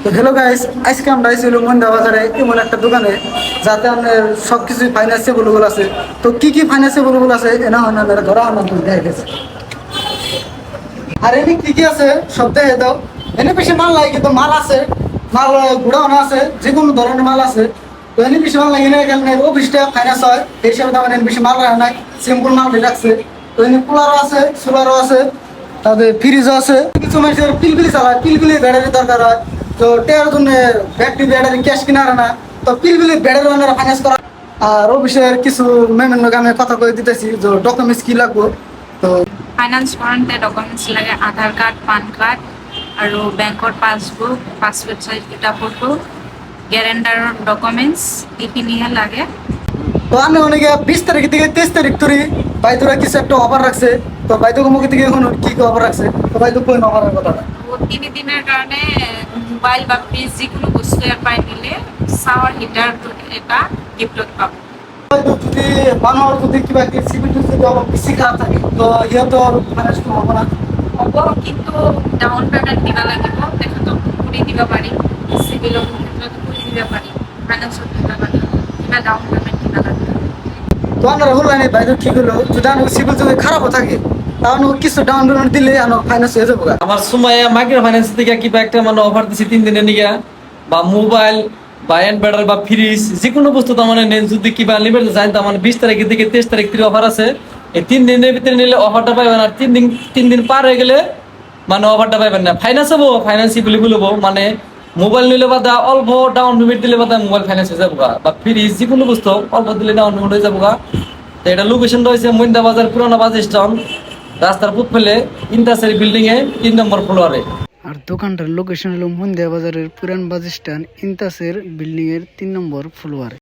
তো hello guys, আজকে আমরা আইছিল মন্দা বাজারে এমন একটা দোকানে যাতে আপনার সবকিছু ফাইন্যান্সিয়াল আছে। তো কি কি ফাইন্যান্সিয়াল আছে এনা হয় না ধরা হয় না তুমি দেখে গেছে। আর এনে কি কি আছে সব দেখে দাও। এনে বেশি মাল লাগে কিন্তু মাল আছে, মাল গুড়ানো আছে, যে কোনো ধরনের মাল আছে। তো এনে বেশি মাল লাগে না কেন অফিসটা ফাইন্যান্স হয় এই হিসাবে তো আমার এনে বেশি মাল রাখা নাই, সিম্পল মাল রাখছে। তো এনে কুলারও আছে, সোলারও আছে, তাদের ফ্রিজও আছে। কিছু মানুষের পিলপিলি চালায়, পিলপিলি ব্যাটারি দরকার হয়। তো টের জন্য ব্যাটারি ব্যাটারি ক্যাশ কিনার না, তো পিলপিলি ব্যাটারি ওনারা ফাইন্যান্স করা। আর অফিসের কিছু মেমেন্ট আমি কথা কয়ে দিতেছি যে ডকুমেন্টস কি লাগবে। তো ফাইনান্স করতে ডকুমেন্টস লাগে আধার কার্ড, পান কার্ড আৰু বেংকৰ পাছবুক, পাছপোর্ট সাইজ দুটা ফটো, গ্যারেন্টাৰৰ ডকুমেন্টস এইখিনিহে লাগে। তো আমি অনেকে 20 তারিখ থেকে 23 তারিখ ধরে বাইদুরা কিছু একটা অফার রাখছে। তো বাইদুর মুখ থেকে এখন কি কি অফার রাখছে, তো বাইদু কই অফারের কথা। তো 3 দিনের কাৰণে মোবাইল বা ফ্রিজ যিকোনো বস্তু এটাই নিলে শাওয়ার হিটার এটা গিফটত পাব। যদি মানুহৰ যদি কিবা সিভিল যদি অলপ বেছি খারাপ থাকে তো সিহঁতৰ ফাইনেন্স হ'ব না। হ'ব, কিন্তু ডাউন পেমেন্ট দিব লাগিব, তেখেতক কৰি দিব পাৰি, চিভিলৰ ক্ষেত্ৰত কৰি দিব পাৰি, ফাইনেন্সত দিব পাৰি, কিবা ডাউন পেমেন্ট দিব লাগিব। তো আমরা বললাম বাইদুর ঠিক হলো, যদি আমার সিভিল যদি খারাপও থাকে তাহলে কিছু ডাউন পেমেন্ট দিলে আমার ফাইন্যান্স হয়ে যাবো। আমার সময় মাইক্রো ফাইন্যান্স থেকে কিবা একটা মানে অফার দিছি 3 দিনের নিগা, বা মোবাইল বা ইনভার্টার বা ফ্রিজ যে কোনো বস্তু তো মানে নেন যদি কিবা লিমিট যায় তার মানে 20 তারিখের দিকে 23 তারিখ থেকে অফার আছে। এই 3 দিনের ভিতরে নিলে অফারটা পাইবেন, আর 3 দিন পার হয়ে গেলে মানে অফারটা পাইবেন না। ফাইন্যান্স হবো, ফাইন্যান্স বলবো মানে মোবাইল নিলে বাদা অল্প ডাউন পেমেন্ট দিলে বাদা মোবাইল ফাইন্যান্স হয়ে যাবো, বা ফ্রিজ যে কোনো বস্তু অল্প দিলে ডাউন পেমেন্ট হয়ে যাবো। তো এটা লোকেশন রয়েছে মইন্দা বাজার, পুরানো বাস স্ট্যান্ড, রাস্তার পুত ফেলে ইন্টারসারি বিল্ডিং এ 3 নম্বর ফ্লোরে। আর দোকানটার লোকেশন হলো মুন্দিয়া বাজারের পুরান বাস স্ট্যান্ড, ইন্তাসের বিল্ডিং এর 3 নম্বর ফ্লোরে।